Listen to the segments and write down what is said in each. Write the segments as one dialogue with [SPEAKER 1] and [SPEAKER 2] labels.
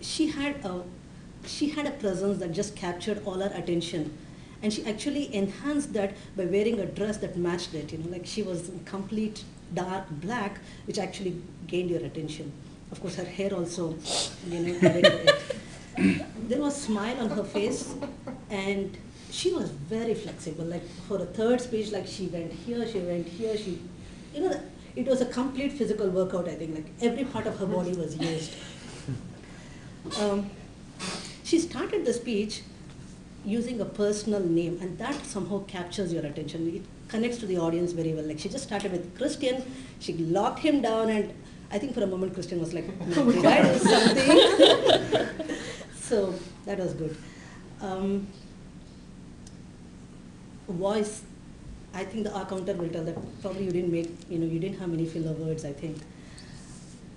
[SPEAKER 1] she had a presence that just captured all our attention, and she actually enhanced that by wearing a dress that matched it. Like she was in complete dark black, which actually gained your attention. Of course, her hair also, added to it. There was a smile on her face, and she was very flexible. Like for a third speech, like she went here, she went here, it was a complete physical workout. I think like every part of her body was used. She started the speech using a personal name, and that somehow captures your attention. It connects to the audience very well. Like she just started with Christian, she locked him down, and I think for a moment Christian was like, did I do something? So that was good. Voice, I think the counter will tell that probably you didn't have many filler words, I think.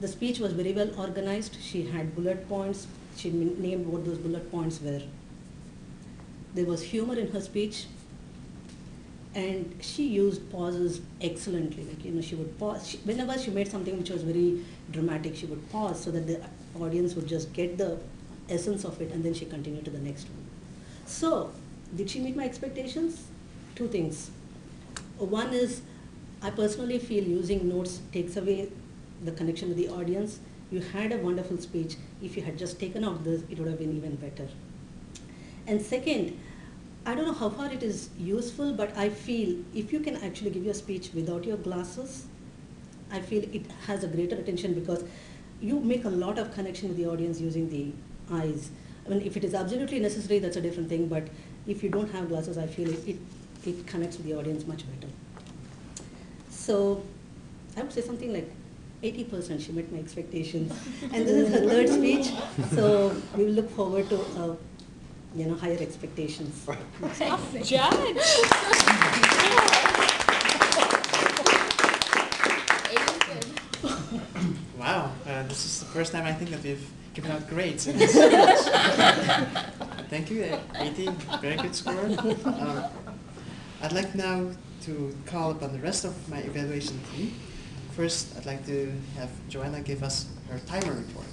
[SPEAKER 1] The speech was very well organized. She had bullet points. She named what those bullet points were. There was humor in her speech, and she used pauses excellently. Like, she would pause. Whenever she made something which was very dramatic, she would pause so that the audience would just get the essence of it, and then she continued to the next one. So, did she meet my expectations? Two things. One is, I personally feel using notes takes away the connection with the audience. You had a wonderful speech. If you had just taken out this, it would have been even better. And second, I don't know how far it is useful, but I feel if you can actually give your speech without your glasses, I feel it has a greater attention because you make a lot of connection with the audience using the eyes. I mean, if it is absolutely necessary, that's a different thing, but if you don't have glasses, I feel it connects with the audience much better. So I would say something like 80% she met my expectations. And this is her third speech, so we will look forward to higher expectations.
[SPEAKER 2] Tough judge.
[SPEAKER 3] Wow, this is the first time I think that we've given out grades in this speech. Thank you, 80, very good score. I'd like now to call upon the rest of my evaluation team. First, I'd like to have Joanna give us her timer report.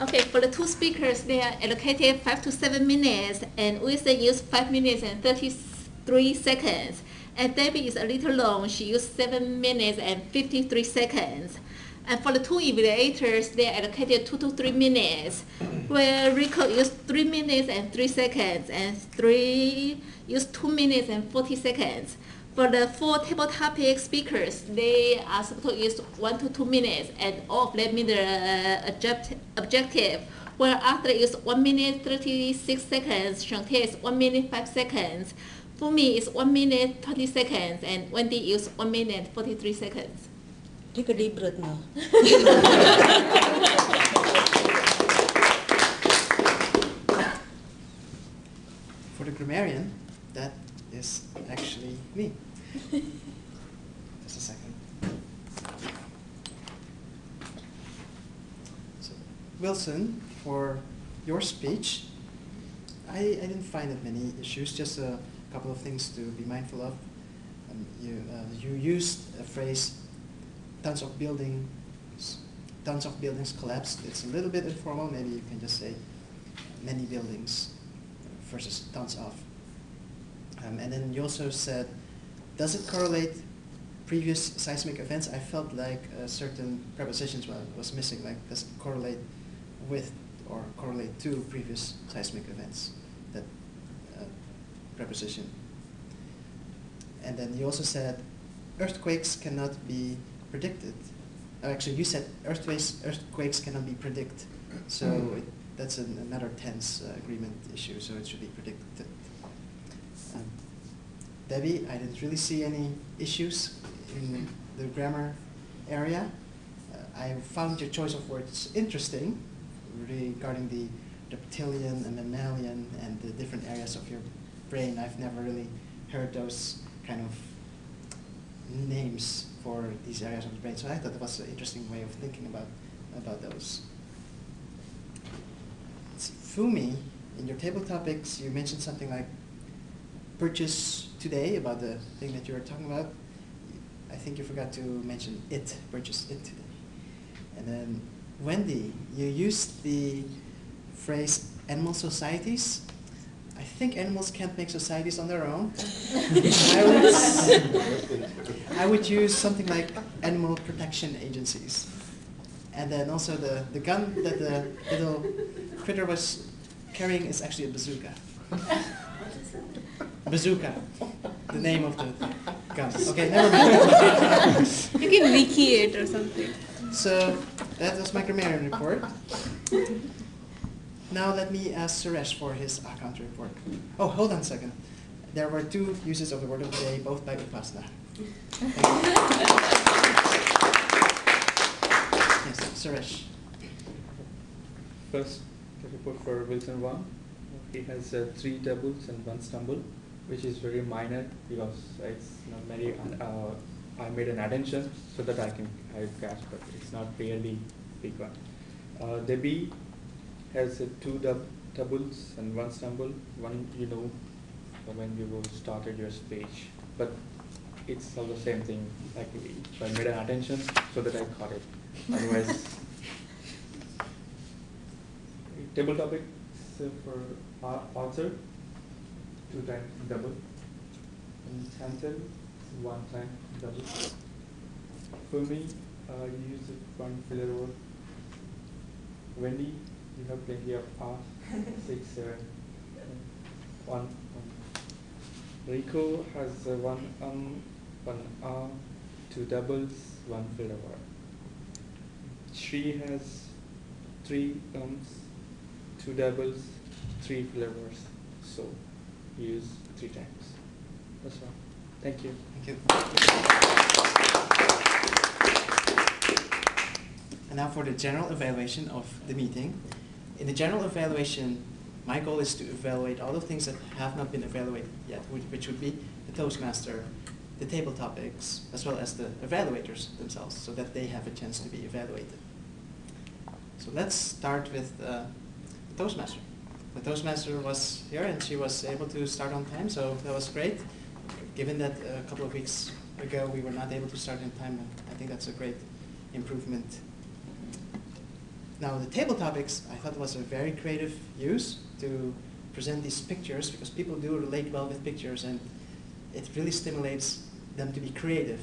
[SPEAKER 2] Okay, for the two speakers, they are allocated 5 to 7 minutes, and Wilson used 5 minutes and 33 seconds. And Debbie is a little long, she used 7 minutes and 53 seconds. And for the two evaluators, they are allocated 2 to 3 minutes, where Rico used 3 minutes and 3 seconds, and Sree used 2 minutes and 40 seconds. For the 4 table topic speakers, they are supposed to use 1 to 2 minutes, and all of them meet the objective. Where Arthur used 1 minute 36 seconds, Shantae is 1 minute 5 seconds, Fumi is 1 minute 20 seconds, and Wendy used 1 minute 43 seconds.
[SPEAKER 1] Take a deep breath now.
[SPEAKER 3] For the grammarian, that is actually me. Just a second. So, Wilson, for your speech, I didn't find that many issues, just a couple of things to be mindful of. You used a phrase, tons of buildings collapsed. It's a little bit informal, maybe you can just say many buildings versus tons of. And then you also said, does it correlate previous seismic events? I felt like certain prepositions was missing, like does it correlate with or correlate to previous seismic events, that preposition. And then you also said, earthquakes cannot be predicted. Actually, you said earthquakes cannot be predicted. So that's another tense agreement issue, so it should be predicted. Debbie, I didn't really see any issues in the grammar area. I found your choice of words interesting regarding the reptilian and mammalian and the different areas of your brain. I've never really heard those kind of names for these areas of the brain, so I thought that was an interesting way of thinking about those. Fumi, in your table topics, you mentioned something like purchase today, about the thing that you were talking about. I think you forgot to mention it, purchase it today. And then Wendy, you used the phrase animal societies. I think animals can't make societies on their own. I would use something like animal protection agencies. And then also the gun that the little critter was carrying is actually a bazooka. Bazooka, the name of the gun. Okay, never mind.
[SPEAKER 2] You can wiki it or something.
[SPEAKER 3] So that was my grammarian report. Now let me ask Suresh for his account report. Oh, hold on a second. There were 2 uses of the word of the day, both by Upasna. Yes, Suresh.
[SPEAKER 4] First, the report for Wilson 1. He has 3 doubles and 1 stumble, which is very minor because it's not very. I made an attention so that I catch, but it's not really big one. Debbie has 2 doubles and 1 stumble. One when you started your speech, but it's all the same thing. Like I made an attention so that I caught it. Otherwise, table topic for Arthur, 2 times double, and Chantel, 1 time double. For me, you use 1 filler word. Wendy, you have plenty of R, 6, 7, 1. Rico has 1 1 R, 2 doubles, 1 filler word. Sree has 3 2 doubles, 3 filler words. So use 3 times. That's all. Thank you.
[SPEAKER 3] Thank you. And now for the general evaluation of the meeting. In the general evaluation, my goal is to evaluate all the things that have not been evaluated yet, which would be the Toastmaster, the table topics, as well as the evaluators themselves, so that they have a chance to be evaluated. So let's start with the Toastmaster. The Toastmaster was here and she was able to start on time, so that was great. Given that a couple of weeks ago we were not able to start in time, I think that's a great improvement. Now the table topics, I thought was a very creative use to present these pictures, because people do relate well with pictures and it really stimulates them to be creative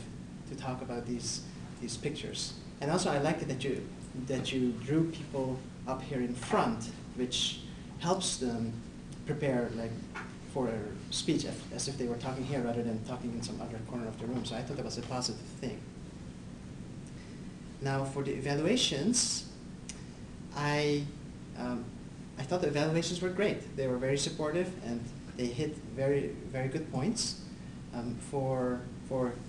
[SPEAKER 3] to talk about these pictures. And also I liked it that you drew people up here in front, which helps them prepare for a speech as if they were talking here rather than talking in some other corner of the room. So I thought that was a positive thing. Now for the evaluations, I thought the evaluations were great. They were very supportive and they hit very, very good points. For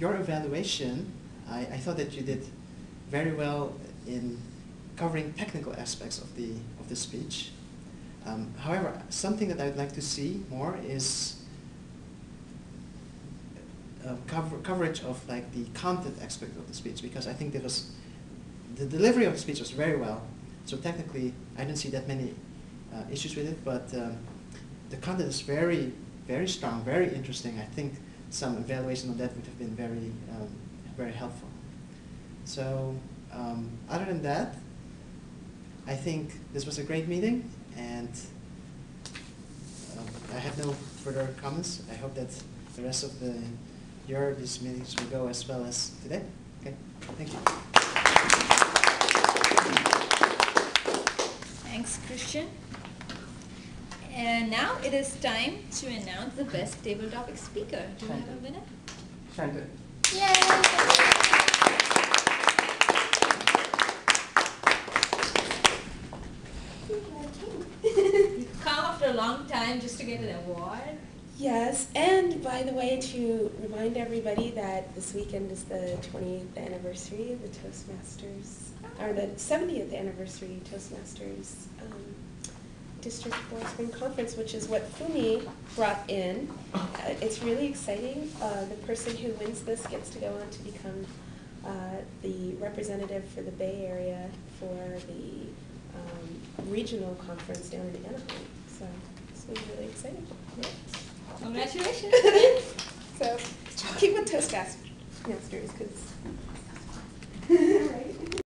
[SPEAKER 3] your evaluation, I thought that you did very well in covering technical aspects of the speech. However, something that I'd like to see more is coverage of the content aspect of the speech, because I think the delivery of the speech was very well. So technically, I didn't see that many issues with it, but the content is very, very strong, very interesting. I think some evaluation of that would have been very, very helpful. So other than that, I think this was a great meeting, and I have no further comments. I hope that the rest of these meetings will go as well as today. Okay, thank you.
[SPEAKER 2] Thanks, Christian. And now it is time to announce the best table topic speaker. Do we have a winner?
[SPEAKER 4] Chantel.
[SPEAKER 2] Yay! Come after a long time just to get an award.
[SPEAKER 5] Yes, and by the way, to remind everybody that this weekend is the 20th anniversary of the Toastmasters, or the 70th anniversary Toastmasters District Board Spring Conference, which is what Fumi brought in. It's really exciting. The person who wins this gets to go on to become the representative for the Bay Area for the regional conference down in Anaheim. So it's going to be really exciting.
[SPEAKER 2] Congratulations.
[SPEAKER 5] So keep with Toastmasters, because